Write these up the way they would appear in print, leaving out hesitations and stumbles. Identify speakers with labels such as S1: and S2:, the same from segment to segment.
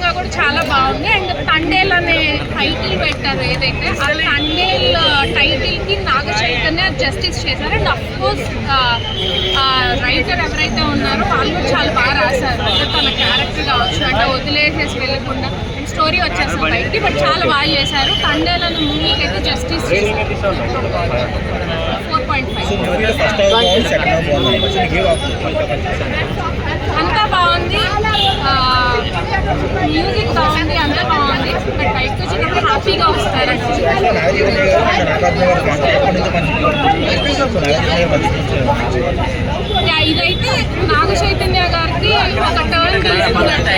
S1: Cinema కూడా చాలా బాగుంది. అండ్ తండేల్ అనే టైటిల్ పెట్టారు ఏదైతే, ఆ తండేల్ టైటిల్కి నాగ చైతన్య జస్టిస్ చేశారు. అండ్ అఫ్ కోర్స్ రైటర్ ఎవరైతే ఉన్నారో వాళ్ళు చాలా బాగా రాశారు. అంటే తన క్యారెక్టర్ కావచ్చు, అంటే వదిలేసేసి వెళ్ళకుండా స్టోరీ వచ్చేస్తుంది బయటికి, బట్ చాలా బాగా చేశారు. తండేల్ అనే మూవీకి అయితే జస్టిస్ చేశారు. 4.5 అంతా బాగుంది, మ్యూజిక్ బాగుంది, అంతా బాగుంది. బట్ బయటకు వచ్చినప్పుడు హ్యాపీగా వస్తారు. ఇదైతే నాగ చైతన్య గారికి ఒక టర్న్ తీసుకున్నట్టే,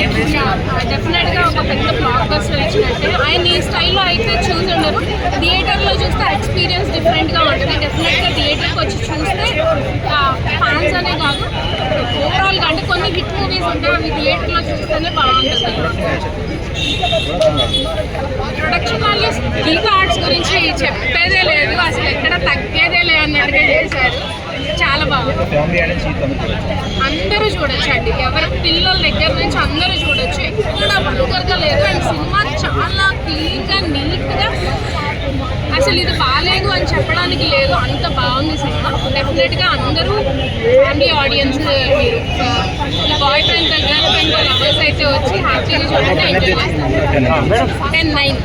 S1: డెఫినెట్గా ఒక పెద్ద బ్లాక్ బస్టర్ ఇచ్చినట్టే. ఆయన ఈ స్టైల్లో అయితే చూసి ఉండరు. థియేటర్లో చూస్తే ఎక్స్పీరియన్స్ డిఫరెంట్గా ఉంటుంది. డెఫినెట్గా థియేటర్కి వచ్చి చూస్తే ఫ్యాన్స్ అనే కాదు, ఓవరాల్గా అంటే కొన్ని హిట్ మూవీస్ ఉంటాయి, అవి థియేటర్లో చూస్తేనే బాగుంటుంది. ప్రొడక్షన్ వాల్యూస్ గీతా ఆర్ట్స్ గురించి చెప్పేదే లేదు, అసలు ఎక్కడ తగ్గేదే లేదు అన్నట్టుగా చేశారు. చాలా బాగుంది, అందరూ చూడొచ్చు అండి. ఎవరి పిల్లల దగ్గర నుంచి అందరూ చూడొచ్చు, ఎక్కడ వల్గర్గా లేదు. అండ్ సినిమా చాలా క్లీన్గా నీట్గా, అసలు ఇది బాగాలేదు అని చెప్పడానికి లేదు, అంత బాగుంది సినిమా. డెఫినెట్గా అందరూ family audience, boy friend girl friend lovers అయితే వచ్చి హ్యాపీగా చూడండి, ఎంజాయ్ చేస్తారు. 10/9.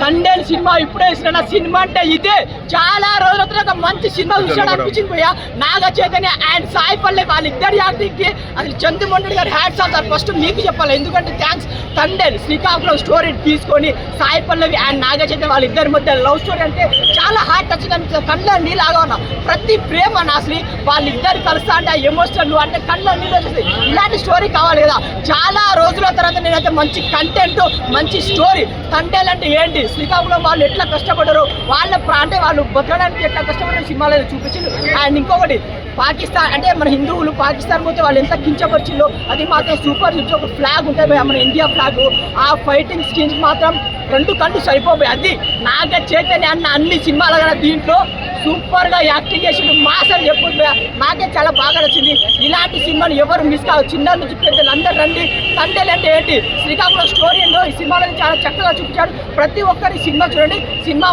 S2: తండేల్ సినిమా ఇప్పుడే ఇస్తున్నా. సినిమా అంటే ఇదే, చాలా రోజుల తర్వాత మంచి సినిమా చూసాడు అనిపించింది పోయా. నాగ చైతన్య అండ్ సాయి పల్లవి వాళ్ళిద్దరి యాక్టింగ్ కి అసలు చంద్రమోహన్ గారు హ్యాట్స్ ఆఫ్. ఫస్ట్ మీకు చెప్పాలి, ఎందుకంటే థ్యాంక్స్. తండేల్ శ్రీకాకుళం స్టోరీ తీసుకొని సాయి పల్లవి అండ్ నాగ చైతన్య వాళ్ళిద్దరి మధ్య లవ్ స్టోరీ అంటే చాలా హార్ట్ టచ్ అనిపిస్తుంది. కళ్ళ నీళ్ళగా ఉన్నా ప్రతి ప్రేమ నా అసలు వాళ్ళిద్దరు కలుస్తా అంటే ఎమోషనల్ అంటే కళ్ళ నీళ్ళు వచ్చేసి. ఇలాంటి స్టోరీ కావాలి కదా. చాలా రోజుల తర్వాత నేనైతే మంచి కంటెంట్, మంచి స్టోరీ. తండేల్ అంటే ఏంటి, శ్రీకాకుళం వాళ్ళు ఎట్లా కష్టపడ్డారు, వాళ్ళ అంటే వాళ్ళు బతకడానికి ఎట్లా కష్టపడ్డారు సినిమాలో చూపించింది. అండ్ ఇంకొకటి, పాకిస్తాన్ అంటే మన హిందువులు పాకిస్తాన్ పోతే వాళ్ళు ఎంత కించపరిచిందో అది మాత్రం సూపర్ హిట్. ఒక ఫ్లాగ్ ఉంటుంది మన ఇండియా ఫ్లాగ్, ఆ ఫైటింగ్ స్కీన్స్ మాత్రం 2 కళ్ళు సరిపోయి. అది నాగ చైతన్య అన్న అన్ని సినిమాలు కదా దీంట్లో సూపర్గా యాక్టింగ్ చేసి మాస్ అని చెప్పి నాకే చాలా బాగా నచ్చింది. ఇలాంటి సినిమాని ఎవరు మిస్ కాదు, చిన్న నుంచి పెద్దలు అందరు రండి. తండేల్ అంటే ఏంటి, శ్రీకాకుళం స్టోరీ ఏంటో ఈ సినిమాలో చాలా చక్కగా చూపించాడు. ప్రతి ఒక్కరి సినిమా చూడండి. సినిమా